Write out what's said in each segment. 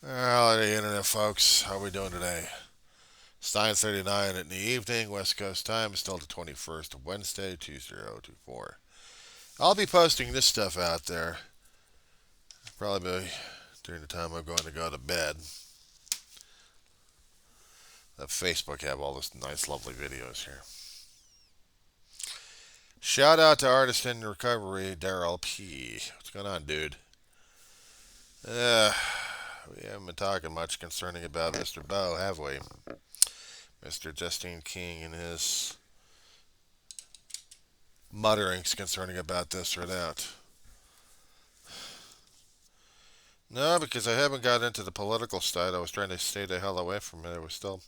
Howdy, Internet folks. How are we doing today? It's 9:39 in the evening, West Coast time. It's still the 21st of Wednesday, 2024. I'll be posting this stuff out there probably during the time I'm going to go to bed. That Facebook have all this nice, lovely videos here. Shout out to Artist in Recovery, Darryl P. What's going on, dude? Uh, we haven't been talking much concerning about Mr. Bo, have we? Mr. Justine King and his mutterings concerning about this or that. No, because I haven't got into the political side. I was trying to stay the hell away from it. It was still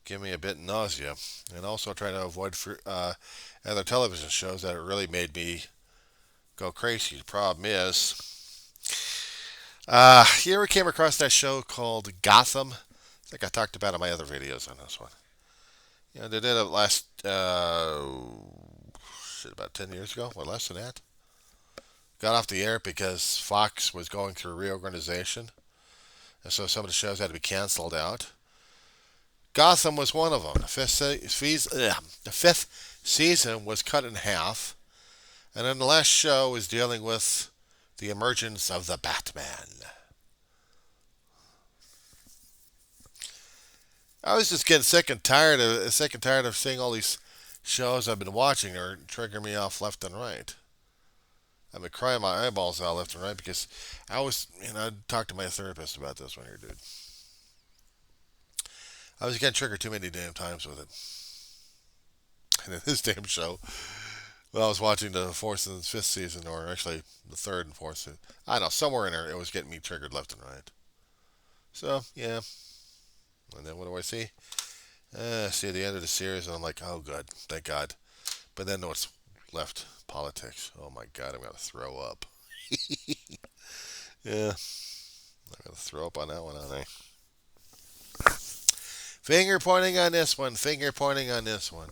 giving me a bit nausea. And also trying to avoid other television shows that it really made me go crazy. The problem is, you ever came across that show called Gotham? I think I talked about it in my other videos on this one. You know, they did it about 10 years ago, or less than that. Got off the air because Fox was going through reorganization, and so some of the shows had to be canceled out. Gotham was one of them. The fifth season was cut in half, and then the last show was dealing with the emergence of the Batman. I was just getting sick and tired of seeing all these shows I've been watching are triggering me off left and right. I've been crying my eyeballs out left and right because I talked to my therapist about this one here, dude. I was getting triggered too many damn times with it. And in this damn show, well, I was watching the fourth and fifth season, or actually the third and fourth season. I don't know, somewhere in there, it was getting me triggered left and right. So, yeah. And then what do I see? See the end of the series, and I'm like, oh, good, thank God. But then what's left? Politics. Oh my God, I'm going to throw up. Yeah, I'm going to throw up on that one, aren't I? Finger pointing on this one. Finger pointing on this one.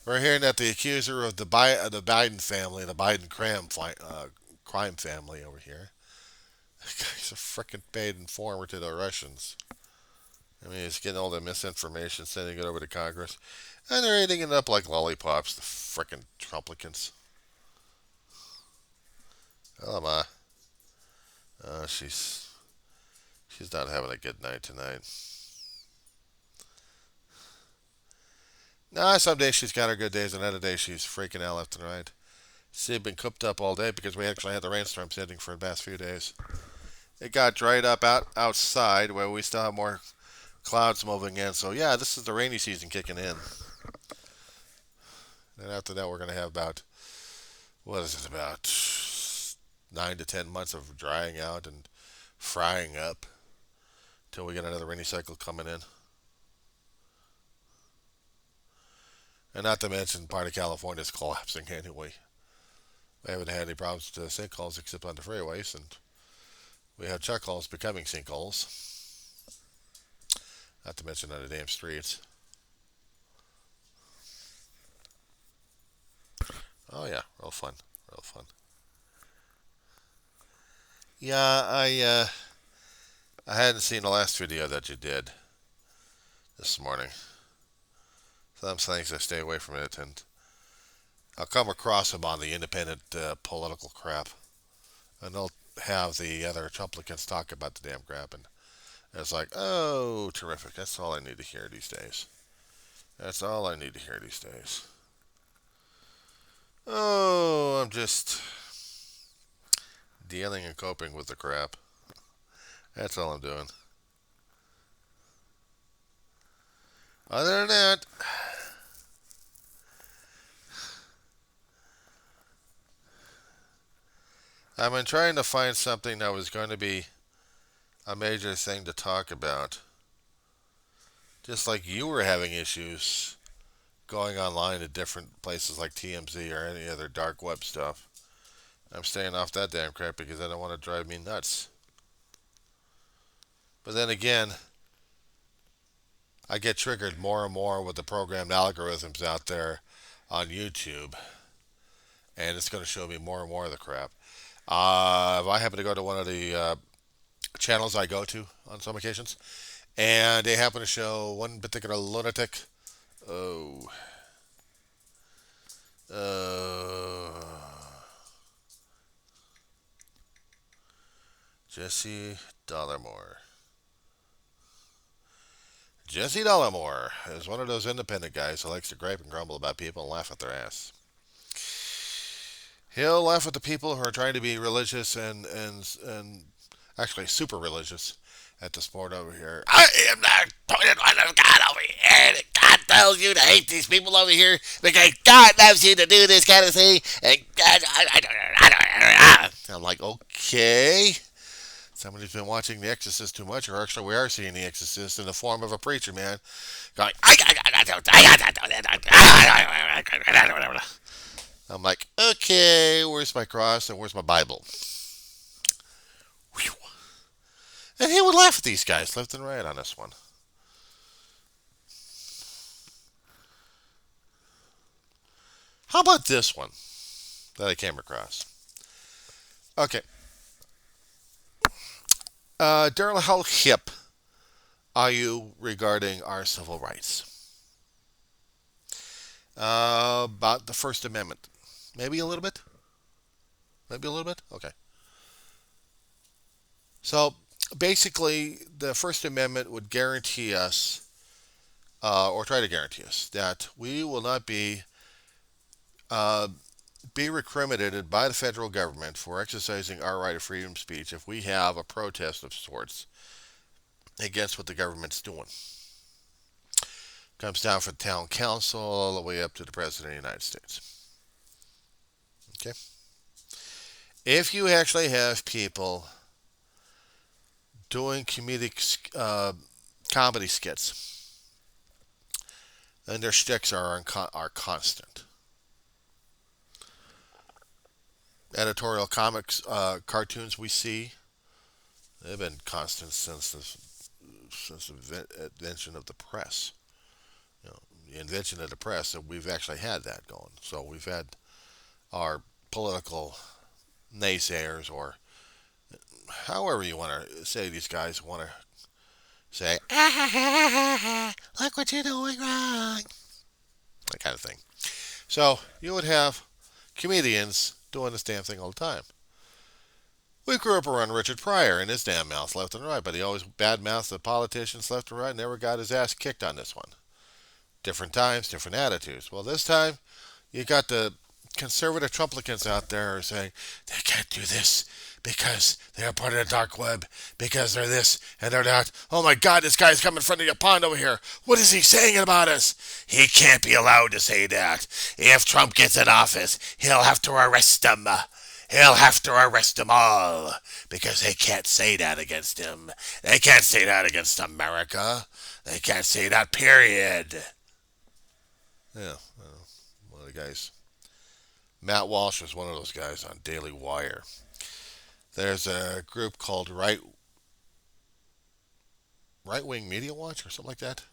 We're hearing that the accuser of the Biden family, the Biden crime family over here, he's a frickin' paid informer to the Russians. I mean, he's getting all the misinformation, sending it over to Congress, and they're eating it up like lollipops. The frickin' Trumplicans. Hello, Ma. She's not having a good night tonight. Nah, some days she's got her good days, and other days she's freaking out left and right. She's been cooped up all day because we actually had the rainstorms hitting for the past few days. It got dried up outside where we still have more clouds moving in. So yeah, this is the rainy season kicking in. And after that, we're going to have about, what is it, about 9 to 10 months of drying out and frying up until we get another rainy cycle coming in. And not to mention, part of California is collapsing anyway. We haven't had any problems with sinkholes except on the freeways, and we have chuck holes becoming sinkholes. Not to mention on the damn streets. Oh yeah, real fun, real fun. Yeah, I hadn't seen the last video that you did this morning. Some things I stay away from it, and I'll come across them on the independent political crap, and they'll have the other Trumplicans talk about the damn crap, and it's like, oh, terrific. That's all I need to hear these days. That's all I need to hear these days. Oh, I'm just dealing and coping with the crap. That's all I'm doing. Other than that, I've been trying to find something that was going to be a major thing to talk about. Just like you were having issues going online to different places like TMZ or any other dark web stuff. I'm staying off that damn crap because I don't want to drive me nuts. But then again, I get triggered more and more with the programmed algorithms out there on YouTube, and it's going to show me more and more of the crap. If I happen to go to one of the channels I go to on some occasions, and they happen to show one particular lunatic. Oh, uh, Jesse Dollarmore. Jesse Dollarmore is one of those independent guys who likes to gripe and grumble about people and laugh at their ass. He'll laugh at the people who are trying to be religious and actually super religious at the sport over here. I am the appointed one of God over here. And God tells you to hate these people over here because God loves you to do this kind of thing. And God, I'm like, okay. Somebody's been watching The Exorcist too much, or actually, we are seeing The Exorcist in the form of a preacher man going, I'm like, okay, where's my cross and where's my Bible? Whew. And he would laugh at these guys left and right on this one. How about this one that I came across? Okay. Darryl, how hip are you regarding our civil rights? About the First Amendment. Maybe a little bit? Maybe a little bit? Okay. So basically, the First Amendment would guarantee us, or try to guarantee us, that we will not uh, be recriminated by the federal government for exercising our right of freedom of speech if we have a protest of sorts against what the government's doing. Comes down from the town council all the way up to the president of the United States. Okay? If you actually have people doing comedy skits, and their shticks are constant. Editorial comics, cartoons we see, they've been constant since the invention of the press. You know, the invention of the press, and we've actually had that going. So we've had our political naysayers, or however you want to say, these guys want to say, look what you're doing wrong, that kind of thing. So you would have comedians doing this damn thing all the time. We grew up around Richard Pryor and his damn mouth left and right, but he always badmouthed the politicians left and right, never got his ass kicked on this one. Different times, different attitudes. Well, this time, you got the conservative Trumplicans out there saying, they can't do this because they're part of the dark web, because they're this and they're that. Oh my God, this guy's coming in front of your pond over here. What is he saying about us? He can't be allowed to say that. If Trump gets in office, he'll have to arrest them. He'll have to arrest them all because they can't say that against him. They can't say that against America. They can't say that, period. Yeah, one of the guys. Matt Walsh was one of those guys on Daily Wire. There's a group called Right Wing Media Watch or something like that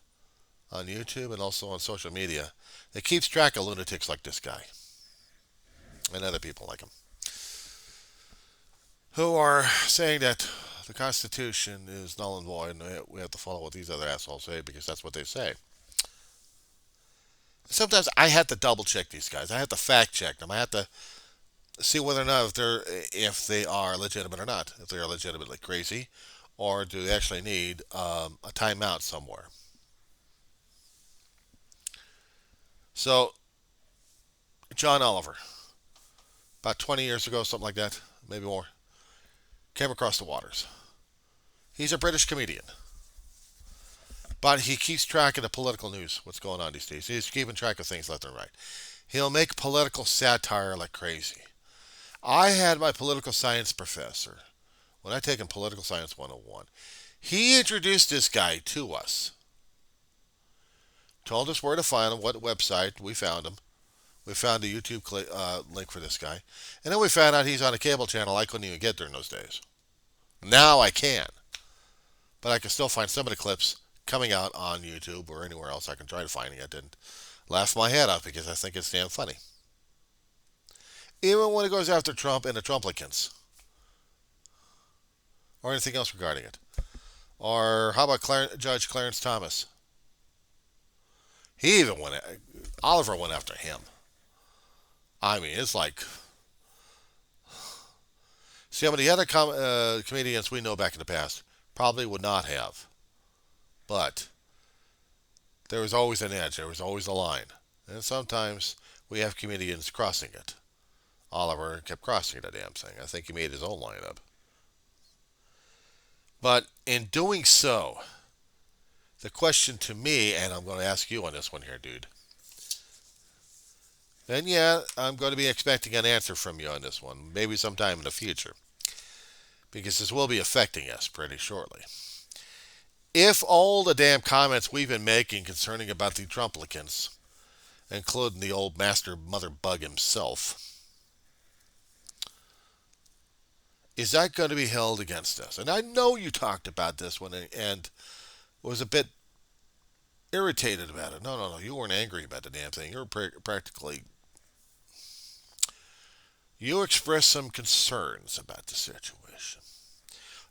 on YouTube and also on social media that keeps track of lunatics like this guy and other people like him who are saying that the Constitution is null and void and we have to follow what these other assholes say because that's what they say. Sometimes I have to double check these guys. I have to fact check them. I have to see whether or not if they are legitimate or not. If they are legitimately crazy, or do they actually need a timeout somewhere? So, John Oliver, about 20 years ago, something like that, maybe more, came across the waters. He's a British comedian. But he keeps track of the political news, what's going on these days. He's keeping track of things left and right. He'll make political satire like crazy. I had my political science professor, when I taken Political Science 101, he introduced this guy to us. Told us where to find him, what website. We found him. We found a YouTube link for this guy. And then we found out he's on a cable channel I couldn't even get during those days. Now I can. But I can still find some of the clips coming out on YouTube or anywhere else I can try to find it and laugh my head off because I think it's damn funny. Even when it goes after Trump and the Trumplicans. or anything else regarding it? Or how about Judge Clarence Thomas? He even went. Oliver went after him. I mean, it's like, see how many other comedians we know back in the past probably would not have, but there was always an edge. There was always a line, and sometimes we have comedians crossing it. Oliver kept crossing the damn thing. I think he made his own line up. But in doing so, the question to me, and I'm going to ask you on this one here, dude. And yeah, I'm going to be expecting an answer from you on this one, maybe sometime in the future, because this will be affecting us pretty shortly. If all the damn comments we've been making concerning about the Trumplicans, including the old master mother bug himself, is that going to be held against us? And I know you talked about this one and was a bit irritated about it. No. You weren't angry about the damn thing. You were practically. You expressed some concerns about the situation.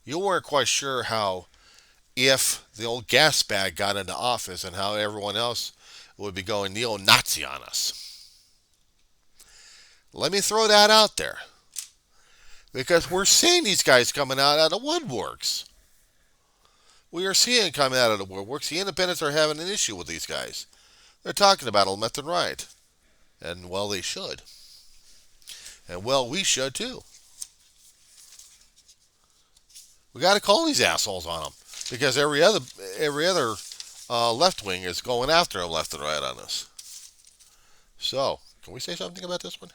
You weren't quite sure how, if the old gas bag got into office, and how everyone else would be going neo-Nazi on us. Let me throw that out there. Because we're seeing these guys coming out of the woodworks. We are seeing coming out of the woodworks. The independents are having an issue with these guys. They're talking about them left and right. And, well, they should. And, well, we should too. We got to call these assholes on them. Because every other left wing is going after them left and right on us. So, can we say something about this one?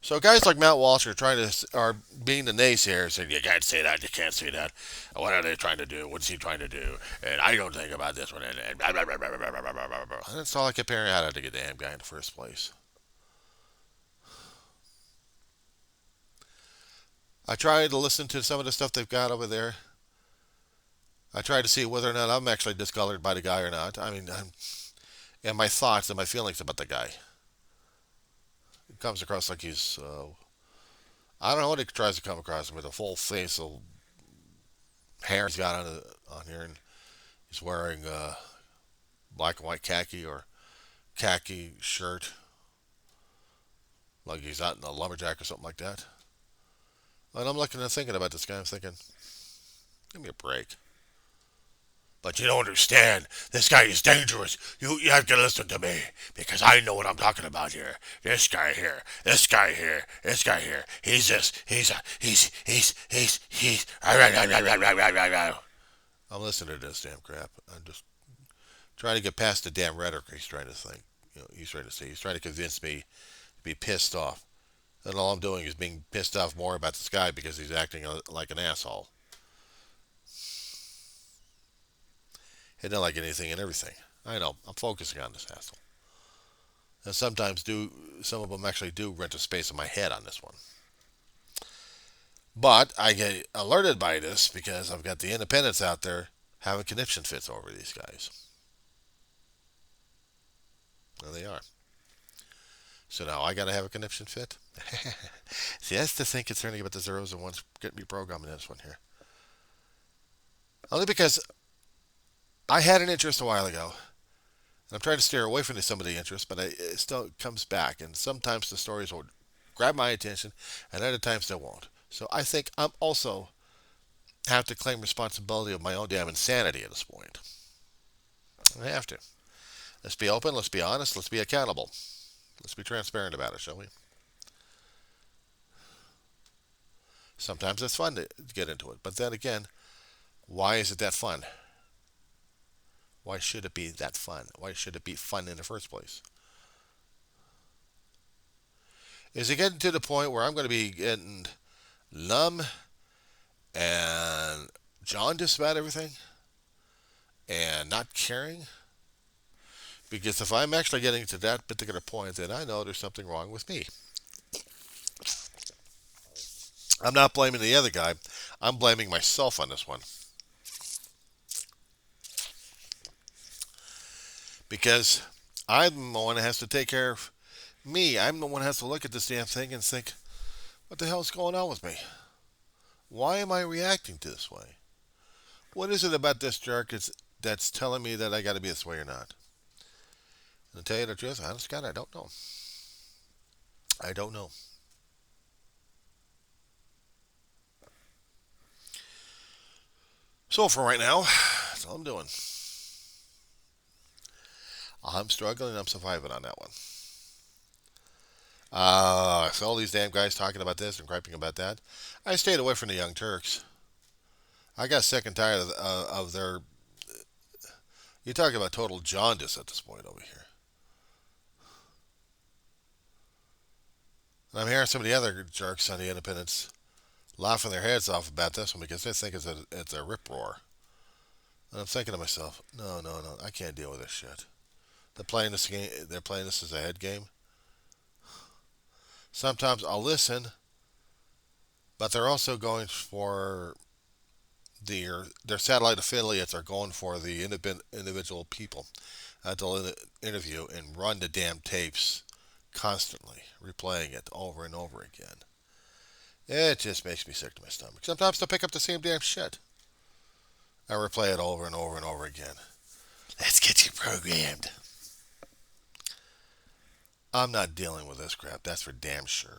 So guys like Matt Walsh are being the naysayers, saying you can't say that, you can't say that. What are they trying to do? What's he trying to do? And I don't think about this one. And blah, blah, blah, blah, blah, blah, blah, blah, blah. And that's all I kept hearing out of the damn guy in the first place. I tried to listen to some of the stuff they've got over there. I tried to see whether or not I'm actually discolored by the guy or not. I mean, and my thoughts and my feelings about the guy. It comes across like he's, I don't know what he tries to come across with a full face of hair he's got on here, and he's wearing black and white khaki or khaki shirt, like he's out in a lumberjack or something like that. And I'm looking and thinking about this guy. I'm thinking, give me a break. But you don't understand. This guy is dangerous. You have to listen to me because I know what I'm talking about here. This guy here. This guy here. This guy here. He's this. He's. I'm listening to this damn crap. I'm just trying to get past the damn rhetoric he's trying to think. He's trying to say. He's trying to convince me to be pissed off. And all I'm doing is being pissed off more about this guy because he's acting like an asshole. He doesn't like anything and everything. I know. I'm focusing on this asshole. And sometimes some of them actually do rent a space in my head on this one. But I get alerted by this because I've got the independents out there having conniption fits over these guys. There they are. So now I got to have a conniption fit? See, that's the thing concerning about the zeros and ones getting me programmed in this one here. Only because I had an interest a while ago, and I'm trying to steer away from some of the interest, but it still comes back, and sometimes the stories will grab my attention, and other times they won't. So I think I'm also have to claim responsibility of my own damn insanity at this point. I have to. Let's be open, let's be honest, let's be accountable. Let's be transparent about it, shall we? Sometimes it's fun to get into it, but then again, why is it that fun? Why should it be that fun? Why should it be fun in the first place? Is it getting to the point where I'm going to be getting numb and jaundiced about everything and not caring? Because if I'm actually getting to that particular point, then I know there's something wrong with me. I'm not blaming the other guy. I'm blaming myself on this one. Because I'm the one that has to take care of me. I'm the one that has to look at this damn thing and think, what the hell's going on with me? Why am I reacting to this way? What is it about this jerk that's telling me that I got to be this way or not? And to tell you the truth, honest God, I don't know. I don't know. So for right now, that's all I'm doing. I'm struggling. I'm surviving on that one. I saw all these damn guys talking about this and griping about that. I stayed away from the Young Turks. I got sick and tired of their. You're talking about total jaundice at this point over here. And I'm hearing some of the other jerks on the independents laughing their heads off about this one because they think it's a rip roar. And I'm thinking to myself, no, no, no, I can't deal with this shit. They're playing this game. They're playing this as a head game. Sometimes I'll listen, but they're also going for their satellite affiliates are going for the individual people to interview and run the damn tapes constantly, replaying it over and over again. It just makes me sick to my stomach. Sometimes they'll pick up the same damn shit. I replay it over and over and over again. Let's get you programmed. I'm not dealing with this crap. That's for damn sure.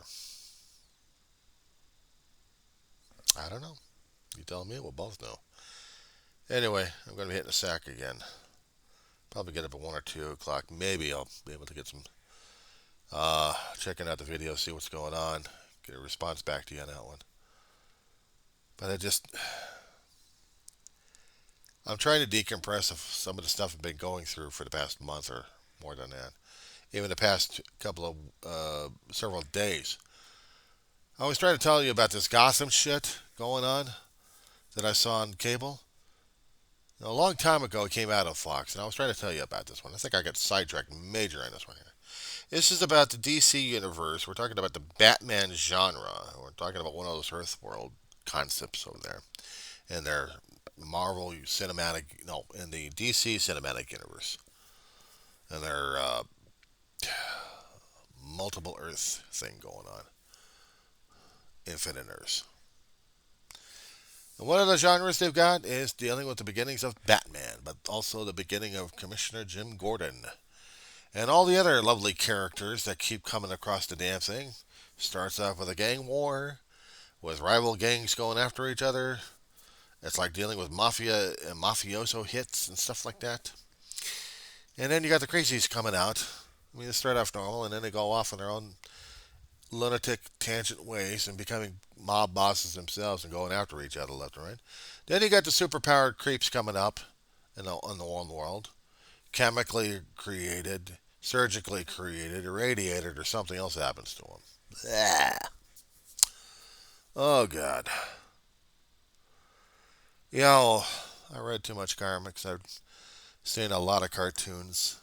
I don't know. You tell me. We'll both know. Anyway, I'm going to be hitting the sack again. Probably get up at 1 or 2 o'clock. Maybe I'll be able to get some checking out the video, see what's going on, get a response back to you on that one. But I'm trying to decompress of some of the stuff I've been going through for the past month or more than that. Even the past couple of several days. I was trying to tell you about this gossip shit going on that I saw on cable. Now, a long time ago, it came out on Fox, and I was trying to tell you about this one. I think I got sidetracked major on this one here. This is about the DC universe. We're talking about the Batman genre. We're talking about one of those Earthworld concepts over there, in their Marvel cinematic, no, in the DC cinematic universe, and their multiple Earth thing going on, Infinite Earths. And one of the genres they've got is dealing with the beginnings of Batman, but also the beginning of Commissioner Jim Gordon. And all the other lovely characters that keep coming across the damn thing. Starts off with a gang war, with rival gangs going after each other. It's like dealing with mafia and mafioso hits and stuff like that. And then you got the crazies coming out. I mean, they start off normal, and then they go off on their own lunatic tangent ways and becoming mob bosses themselves and going after each other left and right. Then you got the superpowered creeps coming up in the one world, chemically created, surgically created, irradiated, or something else happens to them. Blah. Oh God. You know, I read too much comics. I've seen a lot of cartoons.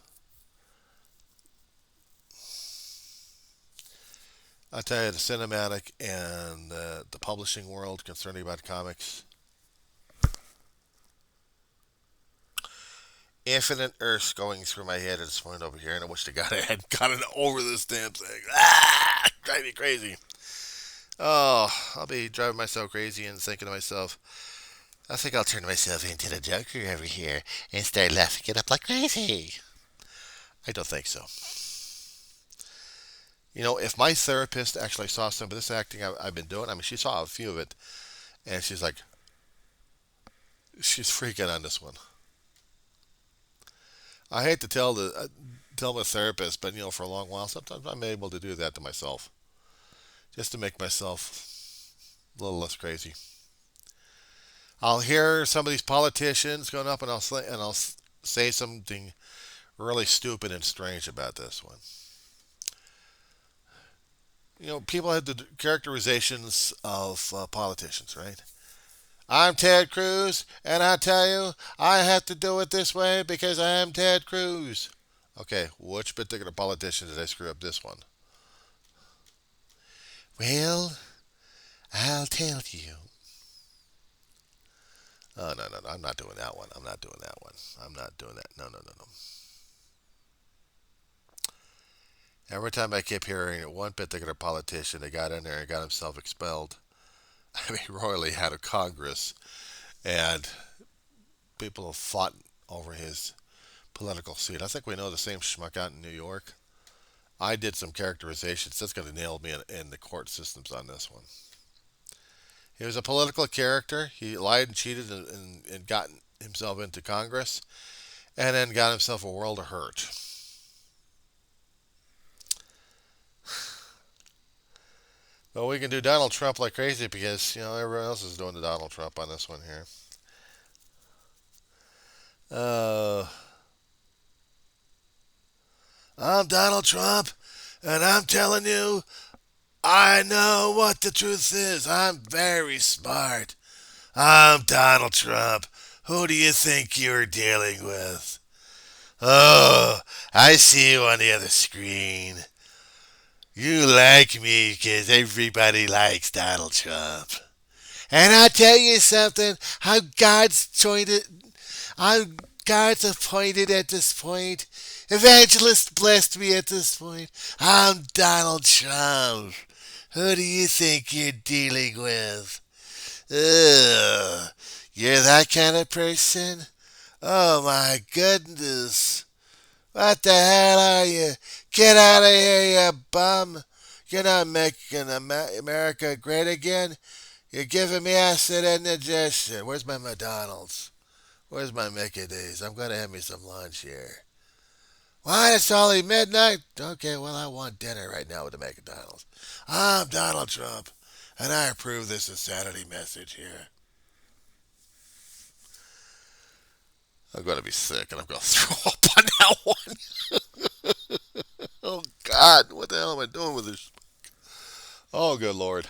I tell you, the cinematic and the publishing world concerning about comics. Infinite Earths going through my head at this point over here, and I wish to God I had gotten over this damn thing. Ah, drive me crazy. Oh, I'll be driving myself crazy and thinking to myself, I think I'll turn myself into the Joker over here and start laughing it up like crazy. I don't think so. You know, if my therapist actually saw some of this acting I've been doing, I mean, she saw a few of it, and she's like, she's freaking on this one. I hate to tell my therapist, but you know, for a long while, sometimes I'm able to do that to myself, just to make myself a little less crazy. I'll hear some of these politicians going up, and I'll say something really stupid and strange about this one. You know, people have the characterizations of politicians, right? I'm Ted Cruz, and I tell you, I have to do it this way because I am Ted Cruz. Okay, which particular politician did I screw up this one? Well, I'll tell you. Oh, no, no, no. I'm not doing that one. I'm not doing that one. I'm not doing that. No, no, no, no. Every time I kept hearing one particular politician that got in there and got himself expelled, I mean, royally out of Congress, and people have fought over his political seat. I think we know the same schmuck out in New York. I did some characterizations. That's going to nail me in the court systems on this one. He was a political character. He lied and cheated and got himself into Congress, and then got himself a world of hurt. But we can do Donald Trump like crazy because everyone else is doing the Donald Trump on this one here. Uh, I'm Donald Trump, and I'm telling you, I know what the truth is. I'm very smart. I'm Donald Trump. Who do you think you're dealing with? Oh, I see you on the other screen. You like me because everybody likes Donald Trump. And I'll tell you something. I'm God's appointed at this point. Evangelist blessed me at this point. I'm Donald Trump. Who do you think you're dealing with? Ugh. You're that kind of person? Oh my goodness. What the hell are you? Get out of here, you bum. You're not making America great again. You're giving me acid indigestion. Where's my McDonald's? Where's my Mickey D's? I'm going to have me some lunch here. What? It's only midnight? Okay, well, I want dinner right now with the McDonald's. I'm Donald Trump, and I approve this insanity message here. I'm going to be sick, and I'm going to throw up on that one. Oh, God, what the hell am I doing with this? Oh, good Lord.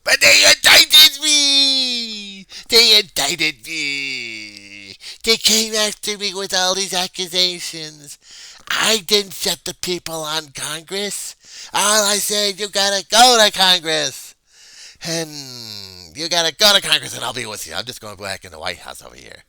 But they indicted me! They indicted me! They came after me with all these accusations. I didn't set the people on Congress. All I said, you gotta go to Congress. And you gotta go to Congress and I'll be with you. I'm just going back in the White House over here.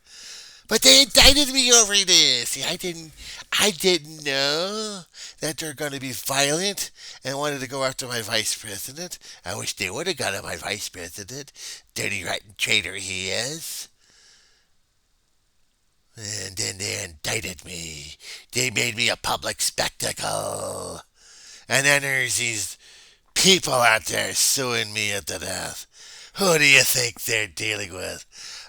But they indicted me over this. See, I didn't know that they're going to be violent and wanted to go after my vice president. I wish they would have gone at my vice president. Dirty, rotten traitor he is. And then they indicted me. They made me a public spectacle. And then there's these people out there suing me to death. Who do you think they're dealing with?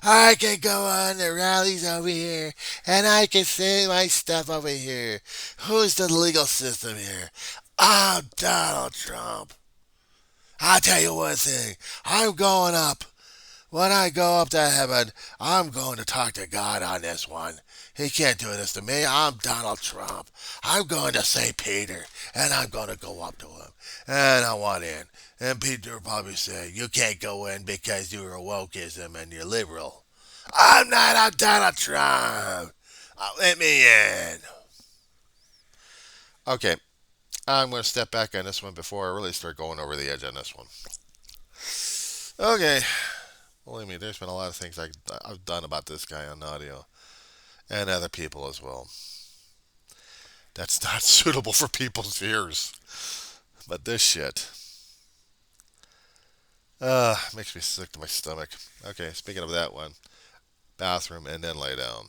I can go on the rallies over here, and I can say my stuff over here. Who's the legal system here? I'm Donald Trump. I'll tell you one thing. I'm going up. When I go up to heaven, I'm going to talk to God on this one. He can't do this to me. I'm Donald Trump. I'm going to St. Peter, and I'm going to go up to him. And I want in. And Peter will probably say, you can't go in because you're a wokeism and you're liberal. I'm not. I'm Donald Trump. Let me in. Okay, I'm going to step back on this one before I really start going over the edge on this one. Okay. Believe me, there's been a lot of things I've done about this guy on audio. And other people as well. That's not suitable for people's ears. But this shit. Makes me sick to my stomach. Okay, speaking of that one. Bathroom and then lay down.